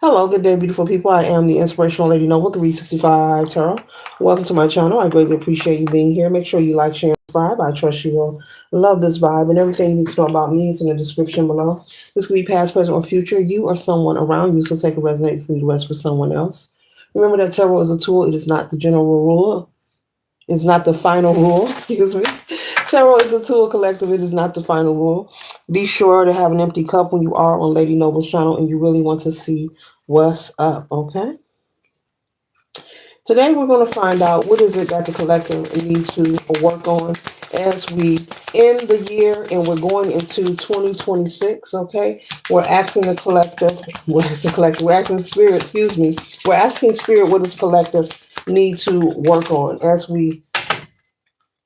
Hello, good day, beautiful people. I am the Inspirational Lady Noble 365 Tarot. Welcome to my channel. I greatly appreciate you being here. Make sure you like, share, and subscribe. I trust you will love this vibe, and everything you need to know about me is in the description below. This could be past, present, or future. You or someone around you, so take a resonate and leave the rest for someone else. Remember that tarot is a tool. It is not the general rule. It's not the final rule. Excuse me. Tarot is a tool collective. It is not the final rule. Be sure to have an empty cup when you are on Lady Noble's channel and you really want to see what's up, okay? Today we're going to find out what is it that the collective needs to work on as we end the year and we're going into 2026, okay? We're asking the collective, we're asking spirit, excuse me, we're asking spirit what does collective need to work on as we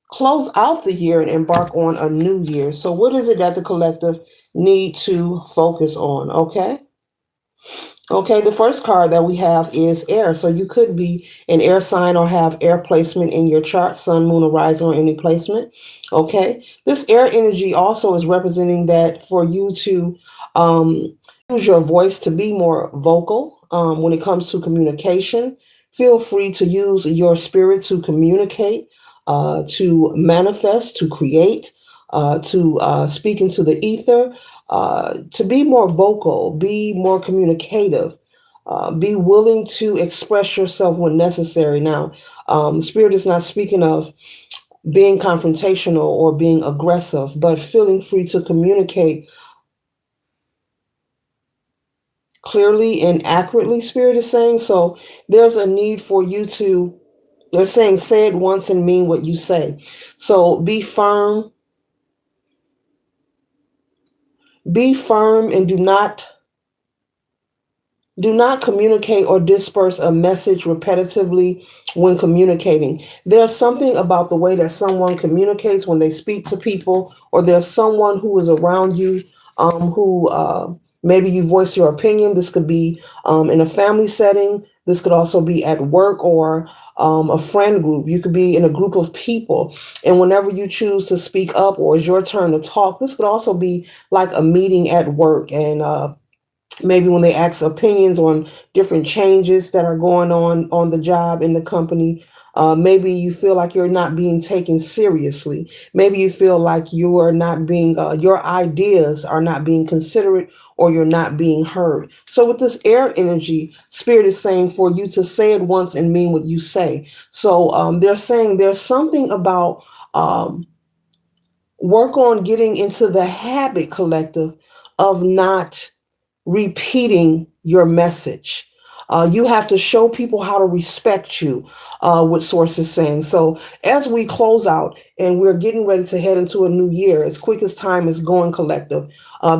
close out the year and embark on a new year. So what is it that the collective need to focus on, okay? Okay, the first card that we have is air. So you could be an air sign or have air placement in your chart, sun, moon, or rising, or any placement. Okay, this air energy also is representing that for you to use your voice to be more vocal when it comes to communication. Feel free to use your spirit to communicate, to manifest, to create, to speak into the ether. To be more vocal, be more communicative, be willing to express yourself when necessary. Now, Spirit is not speaking of being confrontational or being aggressive, but feeling free to communicate clearly and accurately, Spirit is saying. So there's a need for you to, they're saying, say it once and mean what you say. So be firm and do not communicate or disperse a message repetitively when communicating. There's something about the way that someone communicates when they speak to people, or there's someone who is around you who maybe you voice your opinion. This could be in a family setting. This could also be at work or a friend group. You could be in a group of people. And whenever you choose to speak up or it's your turn to talk, this could also be like a meeting at work. And maybe when they ask opinions on different changes that are going on the job in the company. Maybe you feel like you're not being taken seriously. Maybe you feel like you are not being, your ideas are not being considered, or you're not being heard. So with this air energy, Spirit is saying for you to say it once and mean what you say. So they're saying there's something about work on getting into the habit, collective, of not repeating your message. You have to show people how to respect you, what Source is saying. So as we close out and we're getting ready to head into a new year, as quick as time is going, collective,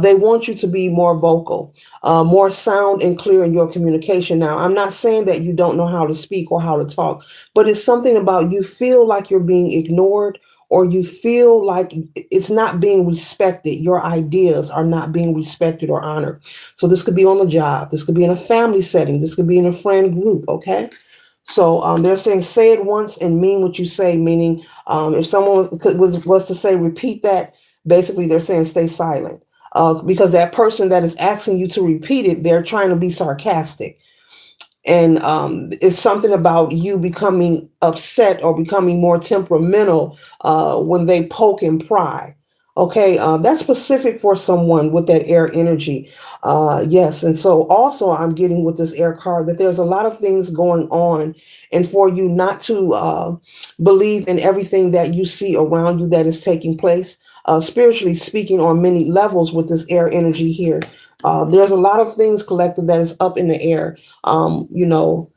they want you to be more vocal, more sound and clear in your communication. Now, I'm not saying that you don't know how to speak or how to talk, but it's something about you feel like you're being ignored, or you feel like it's not being respected. Your ideas are not being respected or honored. So this could be on the job. This could be in a family setting. This could be in a friend group, okay? So they're saying say it once and mean what you say, meaning if someone was to say repeat that, basically they're saying stay silent. Because that person that is asking you to repeat it, they're trying to be sarcastic. And it's something about you becoming upset or becoming more temperamental when they poke and pry. Okay, that's specific for someone with that air energy. Yes, and so also I'm getting with this air card that there's a lot of things going on, and for you not to believe in everything that you see around you that is taking place, spiritually speaking, on many levels with this air energy here. There's a lot of things, collective, that is up in the air, you know,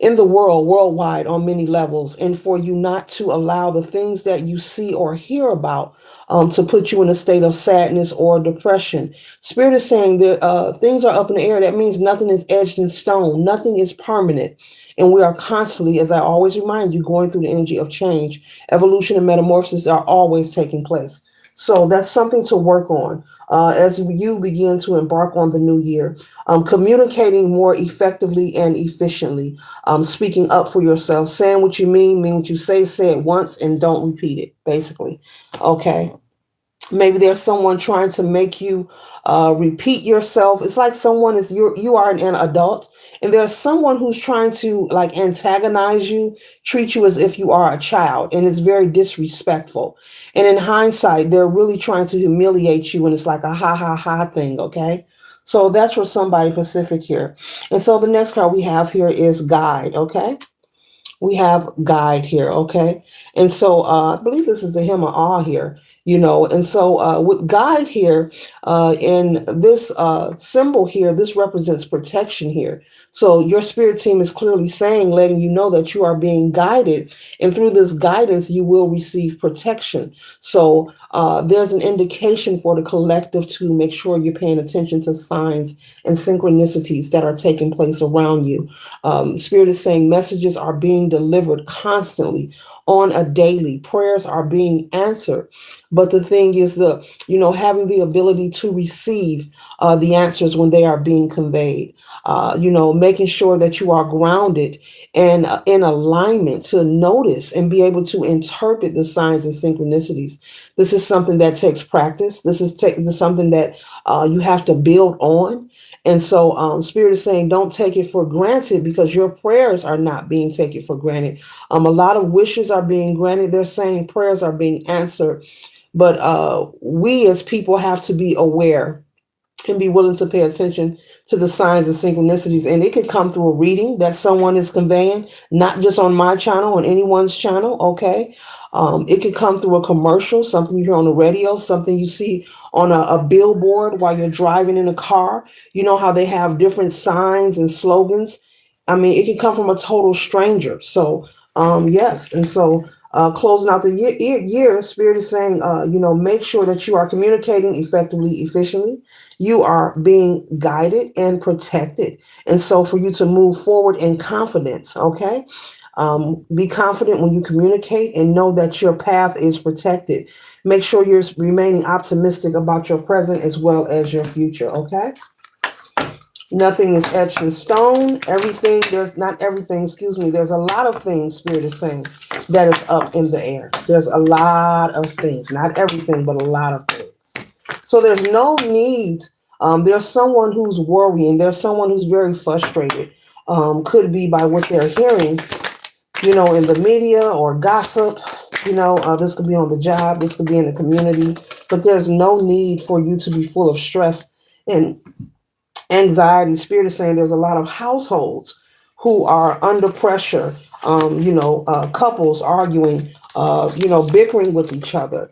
in the world, worldwide, on many levels. And for you not to allow the things that you see or hear about to put you in a state of sadness or depression. Spirit is saying that things are up in the air. That means nothing is edged in stone. Nothing is permanent. And we are constantly, as I always remind you, going through the energy of change. Evolution and metamorphosis are always taking place. So that's something to work on as you begin to embark on the new year. Communicating more effectively and efficiently, speaking up for yourself, saying what you mean what you say it once, and don't repeat it, basically. Okay. Maybe there's someone trying to make you repeat yourself. It's like someone is you are an adult, and there's someone who's trying to like antagonize you, treat you as if you are a child, and it's very disrespectful. And in hindsight, they're really trying to humiliate you, and it's like a ha ha ha thing. Okay. So that's for somebody Pacific here. And so the next card we have here is guide. Okay, we have guide here. Okay, and so I believe this is a him or all here, and so with guide here, in this symbol here, this represents protection here. So your spirit team is clearly saying, letting you know that you are being guided, and through this guidance you will receive protection. So there's an indication for the collective to make sure you're paying attention to signs and synchronicities that are taking place around you. Spirit is saying messages are being delivered constantly on a daily. Prayers are being answered. But the thing is having the ability to receive the answers when they are being conveyed. Making sure that you are grounded and in alignment to notice and be able to interpret the signs and synchronicities. This is something that takes practice. This is something that you have to build on. And so, Spirit is saying, don't take it for granted, because your prayers are not being taken for granted. A lot of wishes are being granted. They're saying prayers are being answered. But we as people have to be aware and be willing to pay attention to the signs and synchronicities. And it could come through a reading that someone is conveying, not just on my channel, on anyone's channel. Okay. It could come through a commercial, something you hear on the radio, something you see on a billboard while you're driving in a car. You know how they have different signs and slogans. I mean, it can come from a total stranger. So, yes. And so, closing out the year, Spirit is saying, make sure that you are communicating effectively, efficiently. You are being guided and protected. And so for you to move forward in confidence, okay? Be confident when you communicate and know that your path is protected. Make sure you're remaining optimistic about your present as well as your future, okay? Nothing is etched in stone. There's not everything, excuse me, there's a lot of things, Spirit is saying, that is up in the air. There's a lot of things, not everything, but a lot of things. So there's no need. There's someone who's worrying. There's someone who's very frustrated. Could be by what they're hearing, in the media or gossip. This could be on the job. This could be in the community. But there's no need for you to be full of stress and anxiety. Spirit is saying there's a lot of households who are under pressure. Couples arguing, bickering with each other,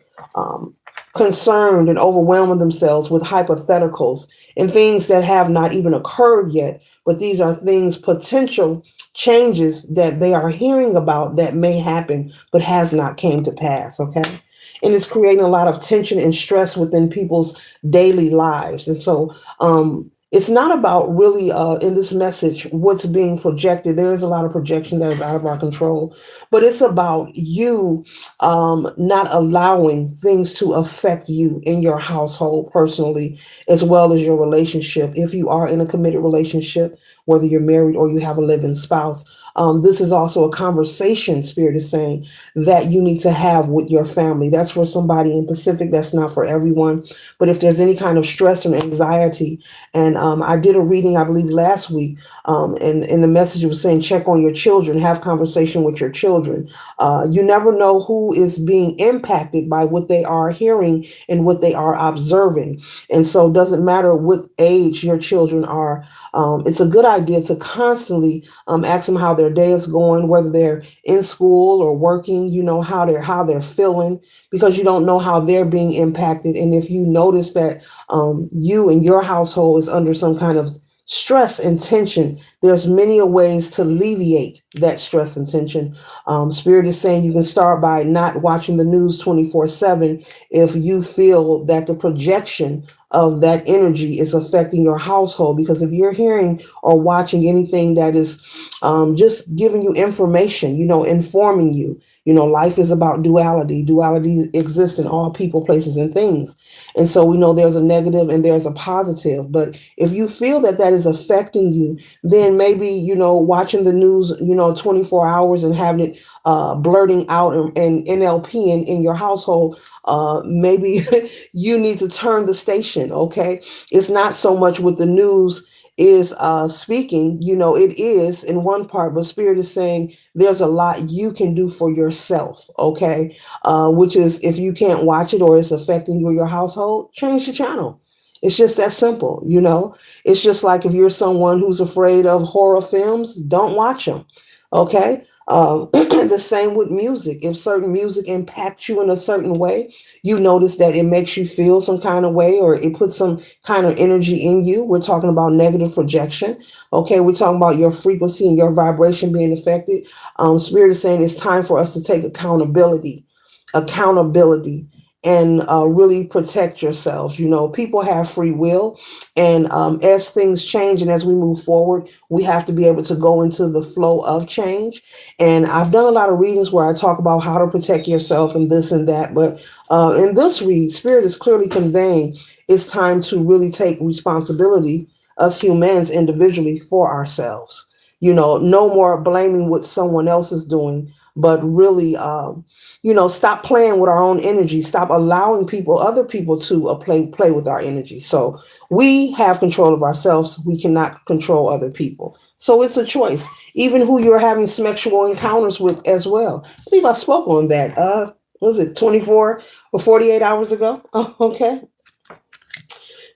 concerned and overwhelming themselves with hypotheticals and things that have not even occurred yet. But these are things, potential changes that they are hearing about that may happen, but has not came to pass. Okay. And it's creating a lot of tension and stress within people's daily lives. And so, it's not about really in this message what's being projected. There is a lot of projection that is out of our control, but it's about you not allowing things to affect you in your household personally, as well as your relationship. If you are in a committed relationship, whether you're married or you have a living spouse, this is also a conversation, Spirit is saying, that you need to have with your family. That's for somebody in Pacific. That's not for everyone. But if there's any kind of stress and anxiety, and I did a reading, I believe, last week, and the message was saying, check on your children, have conversation with your children. You never know who is being impacted by what they are hearing and what they are observing. And so it doesn't matter what age your children are. It's a good idea to constantly ask them how their day is going, whether they're in school or working, how they're feeling, because you don't know how they're being impacted. And if you notice that you and your household is under some kind of stress and tension, there's many ways to alleviate that stress and tension. Spirit is saying you can start by not watching the news 24/7 if you feel that the projection of that energy is affecting your household. Because if you're hearing or watching anything that is just giving you information, informing you, life is about duality. Duality exists in all people, places, and things. And so we know there's a negative and there's a positive. But if you feel that that is affecting you, then maybe, watching the news, 24 hours and having it blurting out and NLP in your household, maybe you need to turn the station. Okay, it's not so much what the news is speaking. It is in one part, but Spirit is saying there's a lot you can do for yourself. Okay, which is if you can't watch it or it's affecting you or your household, change the channel. It's just that simple. It's just like if you're someone who's afraid of horror films, don't watch them. Okay. The same with music. If certain music impacts you in a certain way, you notice that it makes you feel some kind of way or it puts some kind of energy in you. We're talking about negative projection. Okay. We're talking about your frequency and your vibration being affected. Spirit is saying it's time for us to take accountability and really protect yourselves. People have free will, and as things change and as we move forward, we have to be able to go into the flow of change. And I've done a lot of readings where I talk about how to protect yourself and this and that, but in this read, Spirit is clearly conveying it's time to really take responsibility, us humans individually, for ourselves. No more blaming what someone else is doing, but really stop playing with our own energy, stop allowing other people to play with our energy. So we have control of ourselves, we cannot control other people. So it's a choice, even who you're having sexual encounters with as well. I believe I spoke on that was it 24 or 48 hours ago? Okay,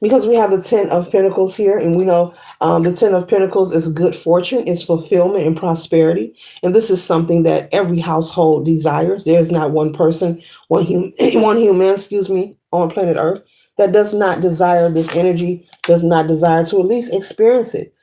because we have the Ten of Pentacles here, and we know the Ten of Pentacles is good fortune, it's fulfillment and prosperity, and this is something that every household desires. There's not one person, one human, on planet Earth that does not desire this energy, does not desire to at least experience it.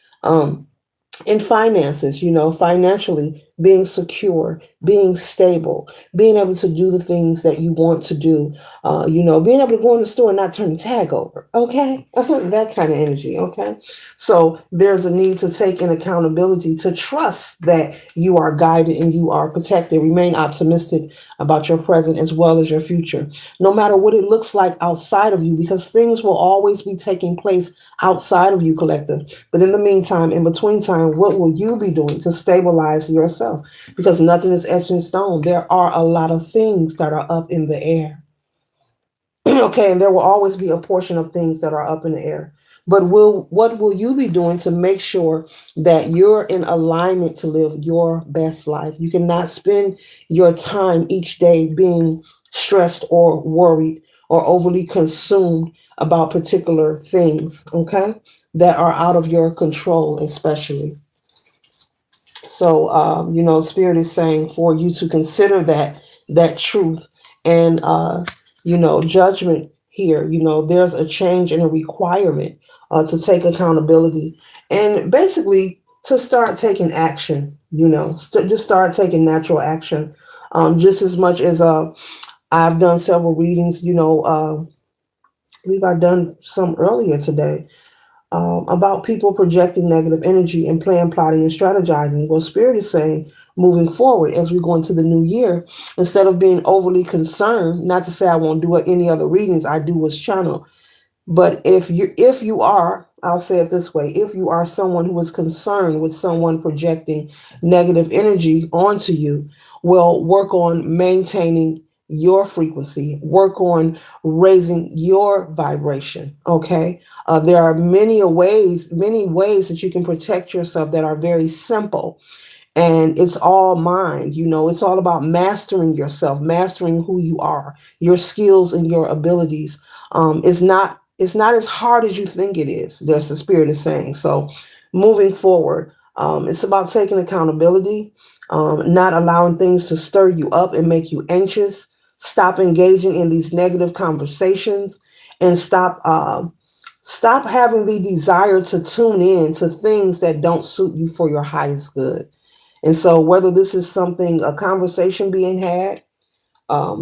In finances, financially being secure, being stable, being able to do the things that you want to do, being able to go in the store and not turn the tag over. Okay. That kind of energy. Okay. So there's a need to take an accountability to trust that you are guided and you are protected. Remain optimistic about your present as well as your future, no matter what it looks like outside of you, because things will always be taking place outside of you, collective. But in the meantime, in between time, what will you be doing to stabilize yourself? Because nothing is etched in stone. There are a lot of things that are up in the air. Okay, and there will always be a portion of things that are up in the air. But what will you be doing to make sure that you're in alignment to live your best life? You cannot spend your time each day being stressed or worried or overly consumed about particular things, okay, that are out of your control, especially. So, Spirit is saying for you to consider that truth and judgment here. There's a change and a requirement to take accountability and basically to start taking action. Just start taking natural action. Just as much as I've done several readings. I believe I've done some earlier today about people projecting negative energy and plan, plotting, and strategizing. Well, Spirit is saying moving forward as we go into the new year, instead of being overly concerned, not to say I won't do any other readings, I do what's channel. But if you are, I'll say it this way, if you are someone who is concerned with someone projecting negative energy onto you, well, work on maintaining your frequency, work on raising your vibration. Okay. There are many ways that you can protect yourself that are very simple, and it's all mind. It's all about mastering yourself, mastering who you are, your skills and your abilities. It's not as hard as you think it is. There's the Spirit is saying. So moving forward, it's about taking accountability, not allowing things to stir you up and make you anxious. Stop engaging in these negative conversations, and stop having the desire to tune in to things that don't suit you for your highest good. And so, whether this is a conversation being had,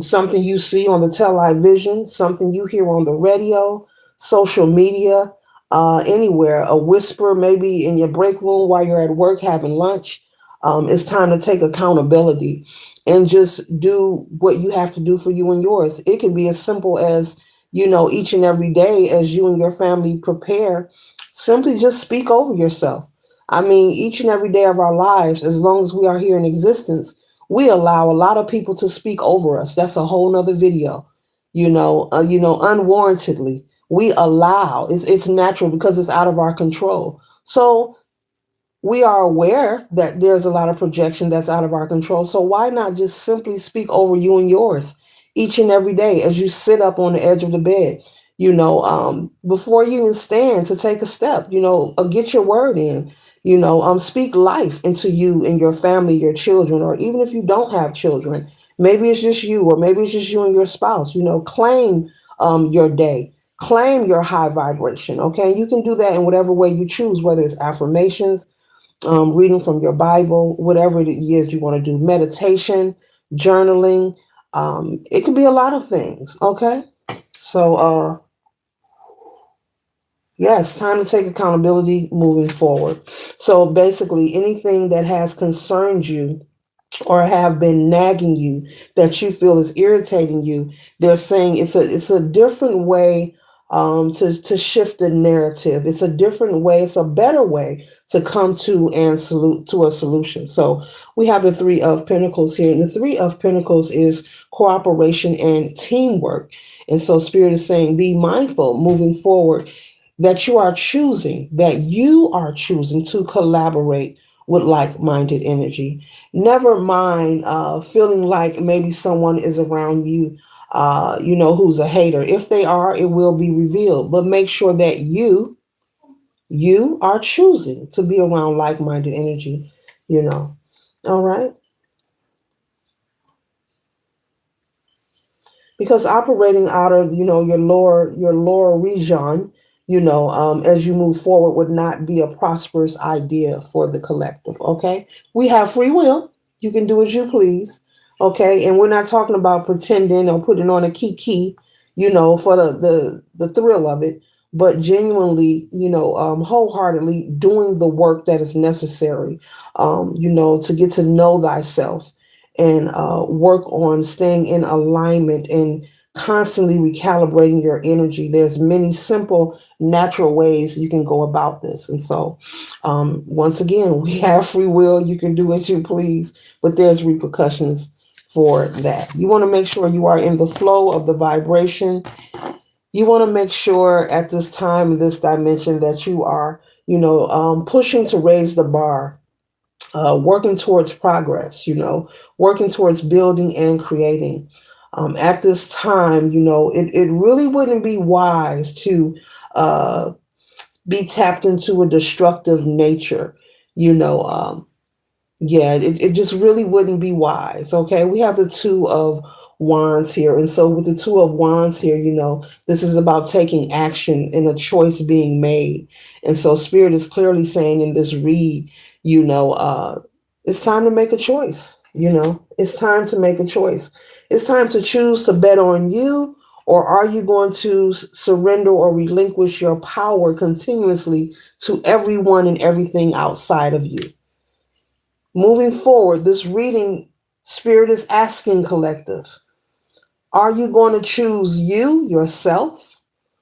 something you see on the television, something you hear on the radio, social media, anywhere, a whisper maybe in your break room while you're at work having lunch, it's time to take accountability and just do what you have to do for you and yours. It can be as simple as, each and every day as you and your family prepare, simply just speak over yourself. I mean, each and every day of our lives, as long as we are here in existence, We allow a lot of people to speak over us. That's a whole nother video. Unwarrantedly, we allow. It's natural because it's out of our control. So we are aware that there's a lot of projection that's out of our control. So why not just simply speak over you and yours each and every day as you sit up on the edge of the bed, before you even stand to take a step, get your word in, speak life into you and your family, your children, or even if you don't have children, maybe it's just you, or maybe it's just you and your spouse, claim your day. Claim your high vibration. Okay. You can do that in whatever way you choose, whether it's affirmations, reading from your Bible, whatever it is you want to do, meditation, journaling. It could be a lot of things. Okay. So, yeah, it's time to take accountability moving forward. So basically, anything that has concerned you or have been nagging you that you feel is irritating you, they're saying it's a different way to shift the narrative. It's a different way. It's a better way to come to and salute to a solution. So we have the Three of Pentacles here, and the Three of Pentacles is cooperation and teamwork. And so Spirit is saying, be mindful moving forward that you are choosing to collaborate with like-minded energy. Never mind feeling like maybe someone is around you, who's a hater. If they are, it will be revealed. But make sure that you are choosing to be around like-minded energy. All right. Because operating out of your lower region, as you move forward, would not be a prosperous idea for the collective. Okay, we have free will. You can do as you please. Okay, and we're not talking about pretending or putting on a kiki, for the thrill of it, but genuinely, wholeheartedly doing the work that is necessary, to get to know thyself and work on staying in alignment and constantly recalibrating your energy. There's many simple, natural ways you can go about this. And so, once again, we have free will. You can do as you please, but there's repercussions for that. You want to make sure you are in the flow of the vibration. You want to make sure at this time, in this dimension, that you are, pushing to raise the bar, working towards progress, working towards building and creating. At this time, it really wouldn't be wise to be tapped into a destructive nature, you know. Yeah, it just really wouldn't be wise. Okay, we have the Two of Wands here. And so, with the Two of Wands here, this is about taking action and a choice being made. And so, Spirit is clearly saying in this read, it's time to make a choice. It's time to make a choice. It's time to choose to bet on you, or are you going to surrender or relinquish your power continuously to everyone and everything outside of you? Moving forward, this reading, Spirit is asking collectives, are you going to choose you, yourself,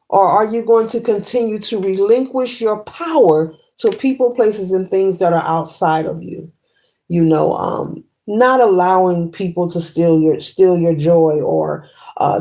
or are you going to continue to relinquish your power to people, places, and things that are outside of you? Not allowing people to steal your joy, or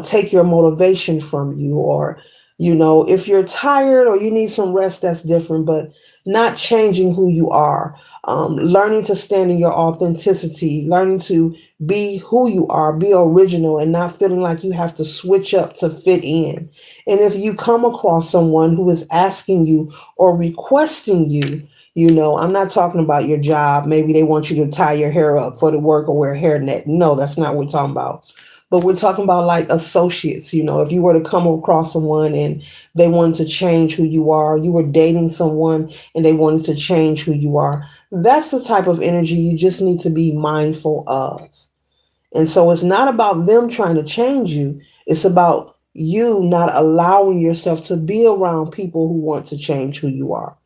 take your motivation from you, or if you're tired or you need some rest, that's different, but not changing who you are. Learning to stand in your authenticity, learning to be who you are, be original, and not feeling like you have to switch up to fit in. And if you come across someone who is asking you or requesting you, I'm not talking about your job. Maybe they want you to tie your hair up for the work or wear a hairnet. No, that's not what we're talking about. But we're talking about like associates. If you were to come across someone and they wanted to change who you are, you were dating someone and they wanted to change who you are. That's the type of energy you just need to be mindful of. And so it's not about them trying to change you. It's about you not allowing yourself to be around people who want to change who you are.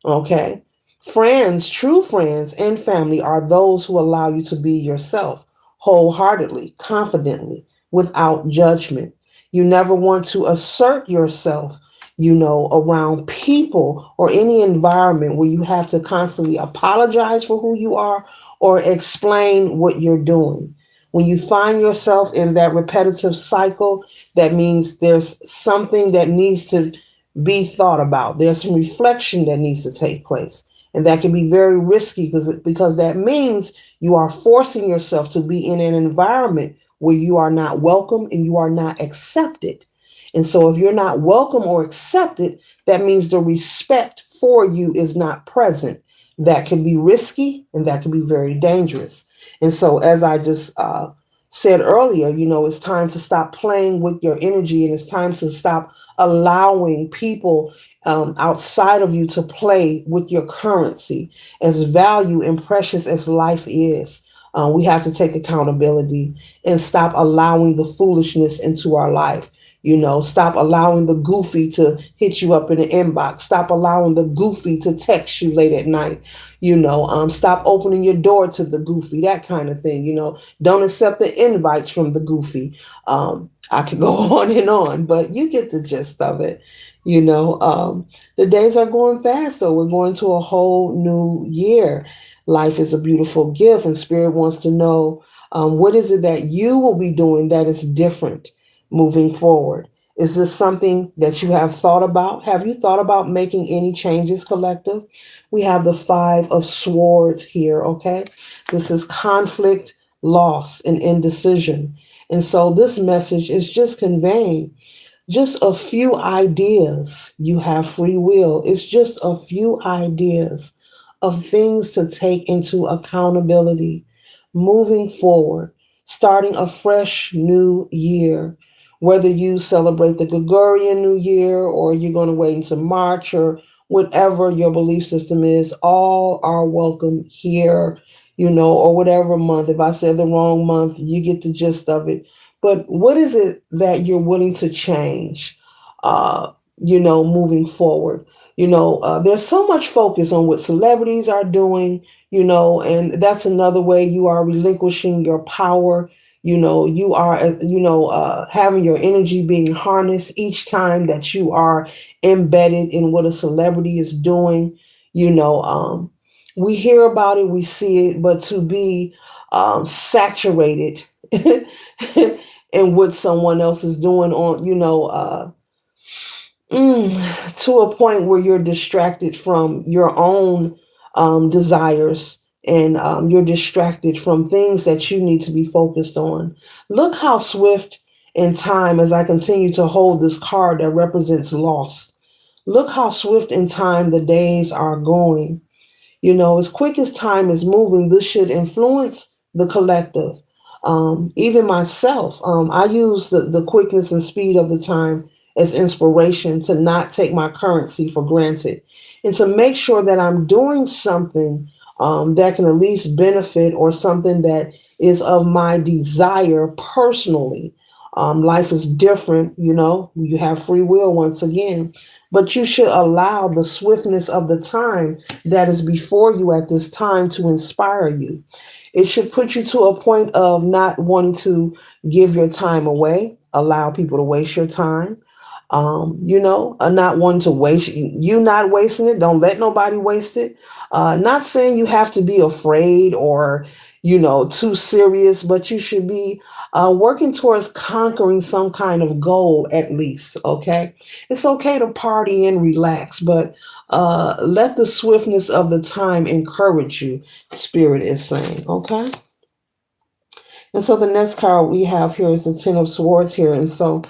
Okay. Friends, true friends and family are those who allow you to be yourself wholeheartedly, confidently, without judgment. You never want to assert yourself, around people or any environment where you have to constantly apologize for who you are or explain what you're doing. When you find yourself in that repetitive cycle, that means there's something that needs to be thought about. There's some reflection that needs to take place. And that can be very risky because that means you are forcing yourself to be in an environment where you are not welcome and you are not accepted. And so if you're not welcome or accepted, that means the respect for you is not present. That can be risky and that can be very dangerous. And so, as I just said earlier, it's time to stop playing with your energy and it's time to stop allowing people outside of you to play with your currency. As value and precious as life is, we have to take accountability and stop allowing the foolishness into our life. Stop allowing the goofy to hit you up in the inbox. Stop allowing the goofy to text you late at night. Stop opening your door to the goofy, that kind of thing. Don't accept the invites from the goofy. I could go on and on, but you get the gist of it. The days are going fast, though. We're going to a whole new year. Life is a beautiful gift, and Spirit wants to know what is it that you will be doing that is different moving forward. Is this something that you have thought about? Have you thought about making any changes, collective? We have the Five of Swords here, okay? This is conflict, loss, and indecision. And so this message is just conveying just a few ideas. You have free will. It's just a few ideas of things to take into accountability moving forward, starting a fresh new year. Whether you celebrate the Gregorian New Year or you're going to wait until March or whatever your belief system is, all are welcome here, or whatever month. If I said the wrong month, you get the gist of it. But what is it that you're willing to change, moving forward? There's so much focus on what celebrities are doing, and that's another way you are relinquishing your power. You are, having your energy being harnessed each time that you are embedded in what a celebrity is doing. We hear about it, we see it, but to be saturated in what someone else is doing on, to a point where you're distracted from your own desires and you're distracted from things that you need to be focused on. Look how swift in time, as I continue to hold this card that represents loss. Look how swift in time the days are going. As quick as time is moving, this should influence the collective. Even myself, I use the quickness and speed of the time as inspiration to not take my currency for granted and to make sure that I'm doing something that can at least benefit or something that is of my desire personally. Life is different, you have free will once again, but you should allow the swiftness of the time that is before you at this time to inspire you. It should put you to a point of not wanting to give your time away, allow people to waste your time. Not wanting to waste you, not wasting it. Don't let nobody waste it. Not saying you have to be afraid or, too serious, but you should be working towards conquering some kind of goal at least. Okay. It's okay to party and relax, but let the swiftness of the time encourage you, Spirit is saying. Okay. And so the next card we have here is the Ten of Swords here. And so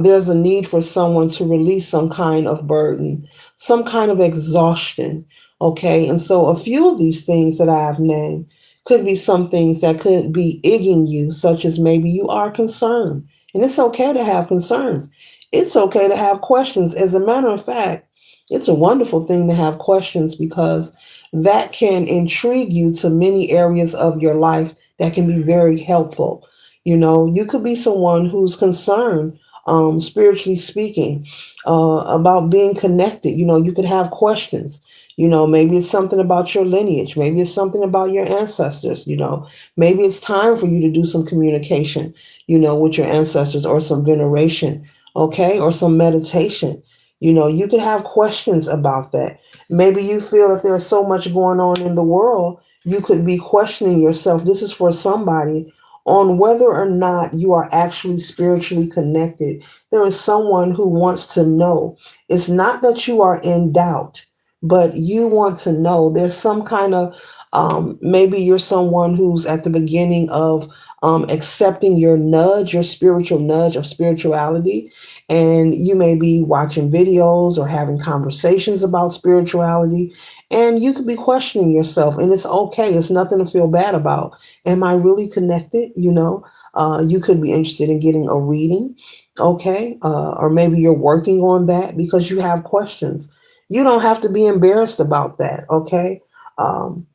there's a need for someone to release some kind of burden, some kind of exhaustion. Okay. And so a few of these things that I have named could be some things that could be igging you, such as maybe you are concerned. And it's okay to have concerns. It's okay to have questions. As a matter of fact, it's a wonderful thing to have questions because that can intrigue you to many areas of your life that can be very helpful. You could be someone who's concerned, spiritually speaking, about being connected. You could have questions. Maybe it's something about your lineage. Maybe it's something about your ancestors. Maybe it's time for you to do some communication, with your ancestors or some veneration, okay, or some meditation. You could have questions about that. Maybe you feel that there's so much going on in the world, You could be questioning yourself. This is for somebody on whether or not you are actually spiritually connected. There is someone who wants to know. It's not that you are in doubt, but you want to know. There's some kind of, maybe you're someone who's at the beginning of accepting your nudge, your spiritual nudge of spirituality. And you may be watching videos or having conversations about spirituality, and you could be questioning yourself, and it's okay. It's nothing to feel bad about. Am I really connected? You could be interested in getting a reading, okay? Or maybe you're working on that because you have questions. You don't have to be embarrassed about that, okay? Um,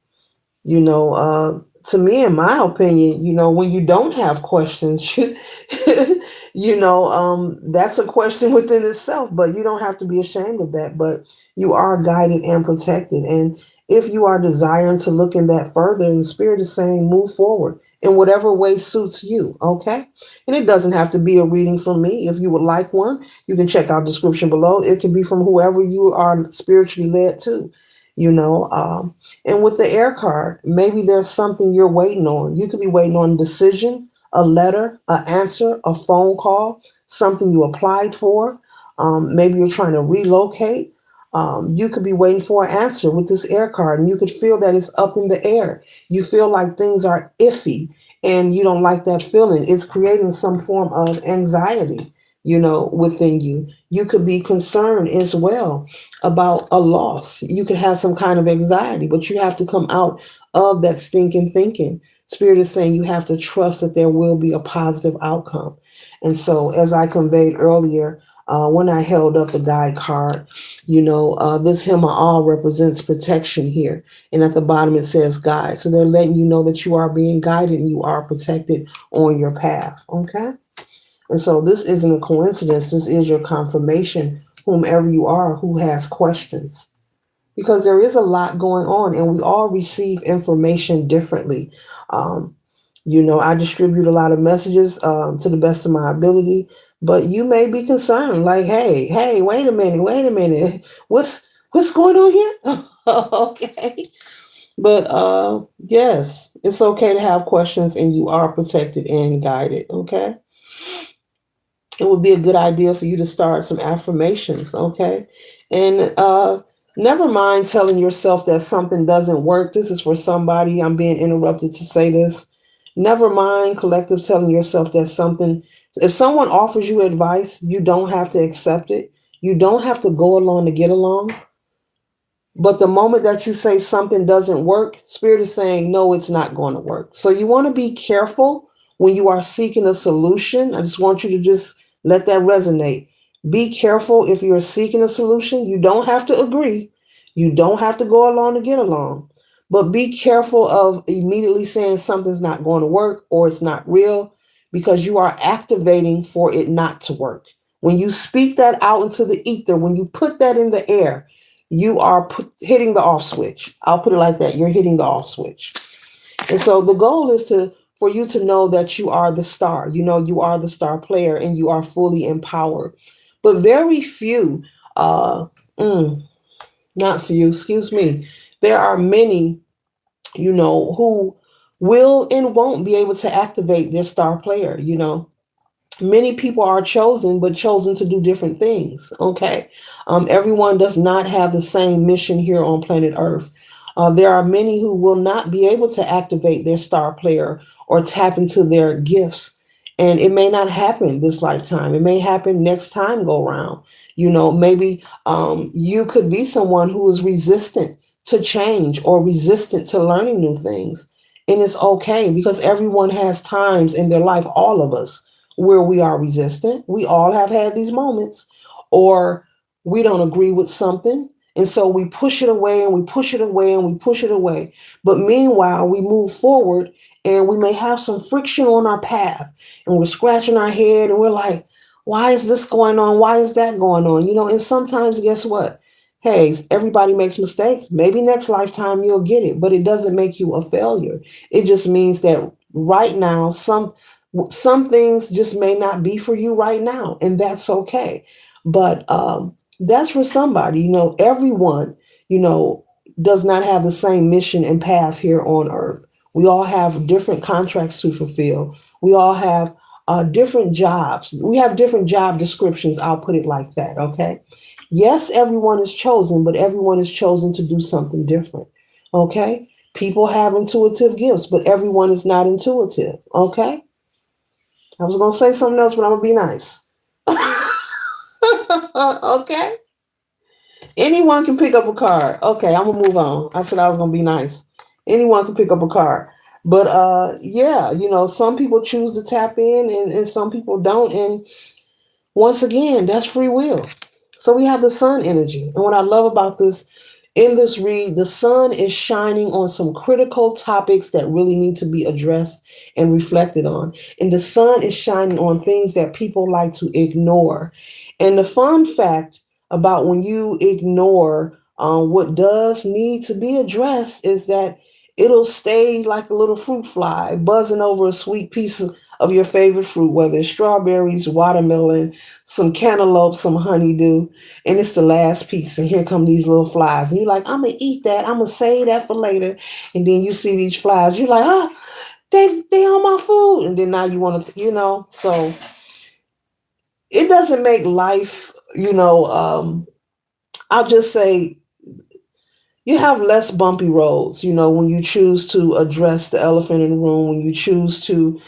to me, in my opinion, when you don't have questions, that's a question within itself, but you don't have to be ashamed of that. But you are guided and protected. And if you are desiring to look in that further, and the Spirit is saying, move forward in whatever way suits you, okay? And it doesn't have to be a reading from me. If you would like one, you can check out the description below. It can be from whoever you are spiritually led to, you know. And with the air card, maybe there's something you're waiting on. You could be waiting on a decision, a letter, an answer, a phone call, something you applied for. Maybe you're trying to relocate. You could be waiting for an answer with this air card, and you could feel that it's up in the air. You feel like things are iffy, and you don't like that feeling. It's creating some form of anxiety, within you. You could be concerned as well about a loss. You could have some kind of anxiety, but you have to come out of that stinking thinking. Spirit is saying you have to trust that there will be a positive outcome. And so, as I conveyed earlier, when I held up the guide card, this him all represents protection here. And at the bottom it says guide. So they're letting you know that you are being guided and you are protected on your path. Okay? And so this isn't a coincidence. This is your confirmation, whomever you are who has questions. Because there is a lot going on and we all receive information differently. Um, I distribute a lot of messages to the best of my ability, but you may be concerned like, hey, wait a minute. What's going on here? Okay. But yes, it's okay to have questions and you are protected and guided. Okay. It would be a good idea for you to start some affirmations, okay? And never mind telling yourself that something doesn't work. This is for somebody. I'm being interrupted to say this. Never mind, collective, telling yourself that something, if someone offers you advice, you don't have to accept it. You don't have to go along to get along. But the moment that you say something doesn't work, Spirit is saying, no, it's not going to work. So you want to be careful when you are seeking a solution. I just want you to just let that resonate. Be careful if you're seeking a solution. You don't have to agree. You don't have to go along to get along. But be careful of immediately saying something's not going to work or it's not real, because you are activating for it not to work. When you speak that out into the ether, when you put that in the air, you are hitting the off switch. I'll put it like that. You're hitting the off switch. And so the goal is for you to know that you are the star. You are the star player and you are fully empowered. But very few, uh, mm, not few, excuse me. There are many, who will and won't be able to activate their star player. Many people are chosen, but chosen to do different things. Okay. Everyone does not have the same mission here on planet Earth. There are many who will not be able to activate their star player or tap into their gifts. And it may not happen this lifetime. It may happen next time go around. Maybe you could be someone who is resistant to change or resistant to learning new things. And it's okay because everyone has times in their life, all of us, where we are resistant. We all have had these moments, or we don't agree with something. And so we push it away and we push it away and we push it away. But meanwhile, we move forward and we may have some friction on our path and we're scratching our head and we're like, why is this going on? Why is that going on? And sometimes, guess what? Hey, everybody makes mistakes. Maybe next lifetime you'll get it, but it doesn't make you a failure. It just means that right now, some things just may not be for you right now, and that's okay. But that's for somebody. Everyone, you know, does not have the same mission and path here on earth. We all have different contracts to fulfill. We all have different jobs. We have different job descriptions. I'll put it like that. Okay. Yes, everyone is chosen, but everyone is chosen to do something different. Okay. People have intuitive gifts, but everyone is not intuitive. Okay. I was going to say something else, but I'm going to be nice. Okay. Anyone can pick up a card. Okay, I'm gonna move on. I said I was gonna be nice. Anyone can pick up a card. But yeah, some people choose to tap in and some people don't. And once again, that's free will. So we have the sun energy. And what I love about this in this read, the sun is shining on some critical topics that really need to be addressed and reflected on. And the sun is shining on things that people like to ignore. And the fun fact about when you ignore what does need to be addressed is that it'll stay like a little fruit fly buzzing over a sweet piece of your favorite fruit, whether it's strawberries, watermelon, some cantaloupe, some honeydew, and it's the last piece. And here come these little flies. And you're like, I'm going to eat that. I'm going to save that for later. And then you see these flies. You're like, they on my food. And then now you want to, so it doesn't make life, I'll just say you have less bumpy roads, when you choose to address the elephant in the room, when you choose to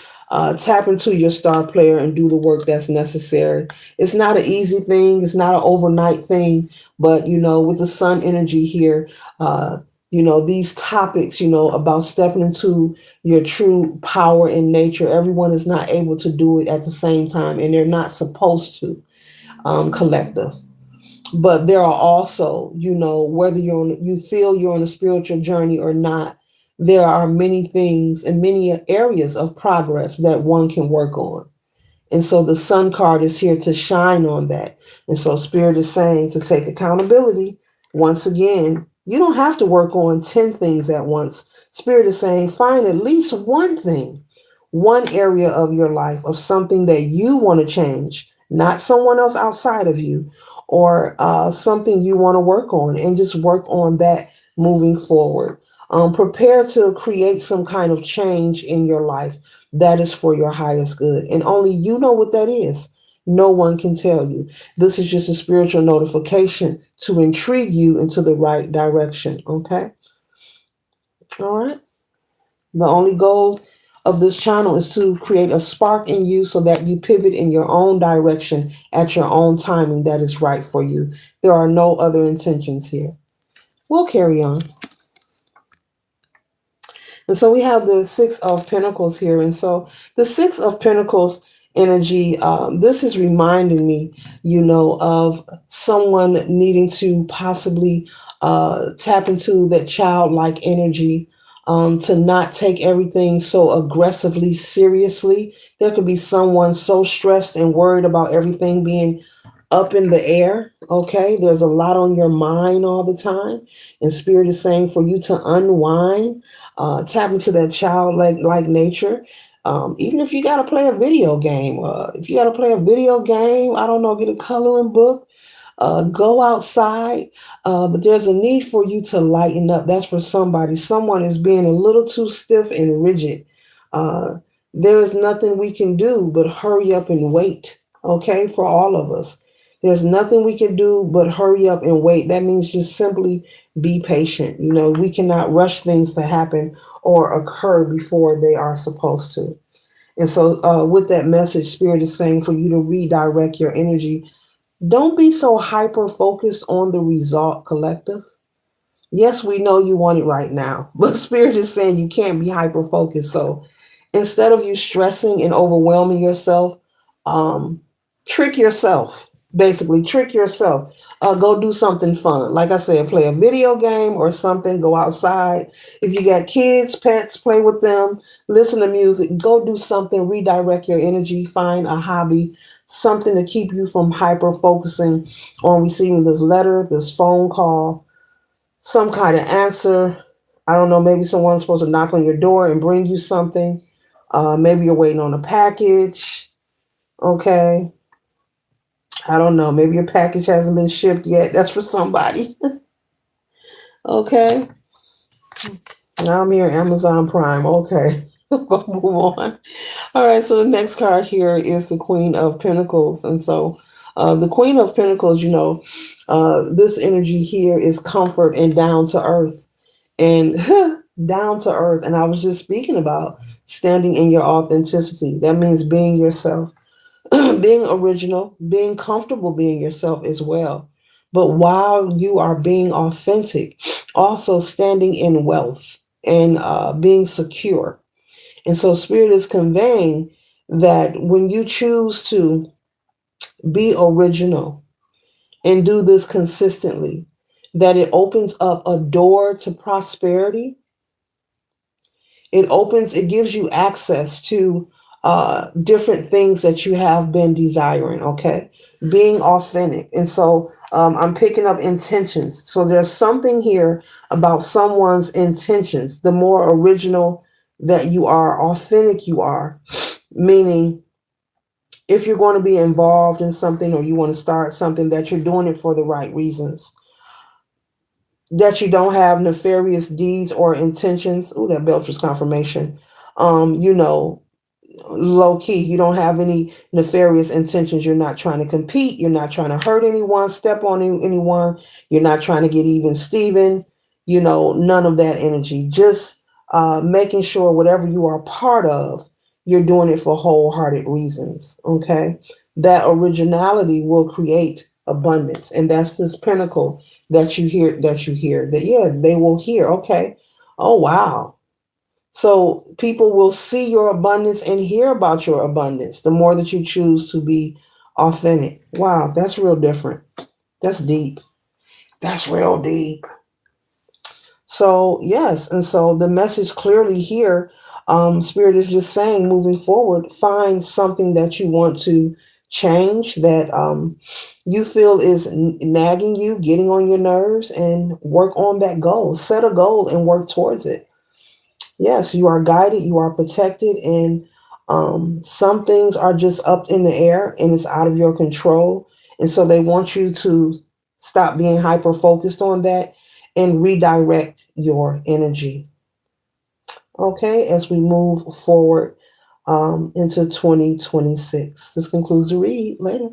tap into your star player and do the work that's necessary. It's not an easy thing. It's not an overnight thing. But, with the sun energy here, these topics, about stepping into your true power in nature, everyone is not able to do it at the same time, and they're not supposed to, collective. But there are also, whether you feel you're on a spiritual journey or not, there are many things and many areas of progress that one can work on. And so the sun card is here to shine on that. And so Spirit is saying to take accountability. Once again, you don't have to work on 10 things at once. Spirit is saying find at least one thing, one area of your life of something that you want to change, not someone else outside of you, or something you want to work on, and just work on that moving forward. Prepare to create some kind of change in your life that is for your highest good. And only you know what that is. No one can tell you. This is just a spiritual notification to intrigue you into the right direction. Okay? All right. The only goal of this channel is to create a spark in you so that you pivot in your own direction at your own timing that is right for you. There are no other intentions here. We'll carry on. And so we have the Six of Pentacles here. And so the Six of Pentacles energy, this is reminding me, of someone needing to possibly tap into that childlike energy, to not take everything so aggressively seriously. There could be someone so stressed and worried about everything being up in the air. Okay, there's a lot on your mind all the time, and Spirit is saying for you to unwind, tap into that childlike nature. Even if you got to play a video game, if you got to play a video game, I don't know, get a coloring book, go outside. But there's a need for you to lighten up. That's for somebody. Someone is being a little too stiff and rigid. There is nothing we can do but hurry up and wait. Okay, for all of us. There's nothing we can do but hurry up and wait. That means just simply be patient. We cannot rush things to happen or occur before they are supposed to. And so with that message, Spirit is saying for you to redirect your energy. Don't be so hyper focused on the result, collective. Yes, we know you want it right now, but Spirit is saying you can't be hyper focused. So instead of you stressing and overwhelming yourself, trick yourself. Basically, trick yourself. Go do something fun. Like I said, play a video game or something. Go outside. If you got kids, pets, play with them. Listen to music. Go do something. Redirect your energy. Find a hobby. Something to keep you from hyper focusing on receiving this letter, this phone call, some kind of answer. I don't know. Maybe someone's supposed to knock on your door and bring you something. Maybe you're waiting on a package. Okay. I don't know. Maybe your package hasn't been shipped yet. That's for somebody. Okay. Now I'm here, Amazon Prime. Okay. We'll move on. All right. So the next card here is the Queen of Pentacles. And so the Queen of Pentacles, this energy here is comfort and down to earth. And down to earth. And I was just speaking about standing in your authenticity. That means being yourself, being original, being comfortable being yourself as well. But while you are being authentic, also standing in wealth and being secure. And so, Spirit is conveying that when you choose to be original and do this consistently, that it opens up a door to prosperity. It gives you access to different things that you have been desiring. Okay, being authentic. And so I'm picking up intentions. So there's something here about someone's intentions. The more original that you are, authentic you are, meaning if you're going to be involved in something or you want to start something, that you're doing it for the right reasons, that you don't have nefarious deeds or intentions. Ooh, that Belcher's confirmation. You know, low key. You don't have any nefarious intentions. You're not trying to compete. You're not trying to hurt anyone, step on anyone. You're not trying to get even Steven. None of that energy. Just making sure whatever you are part of, you're doing it for wholehearted reasons. Okay. That originality will create abundance. And that's this pinnacle that yeah, they will hear. Okay. Oh, wow. So people will see your abundance and hear about your abundance the more that you choose to be authentic. Wow, that's real different. That's deep. That's real deep. So, yes, and so the message clearly here, Spirit is just saying moving forward, find something that you want to change that you feel is nagging you, getting on your nerves, and work on that goal. Set a goal and work towards it. Yes, you are guided, you are protected, and some things are just up in the air and it's out of your control. And so they want you to stop being hyper focused on that and redirect your energy. Okay, as we move forward into 2026. This concludes the read. Later.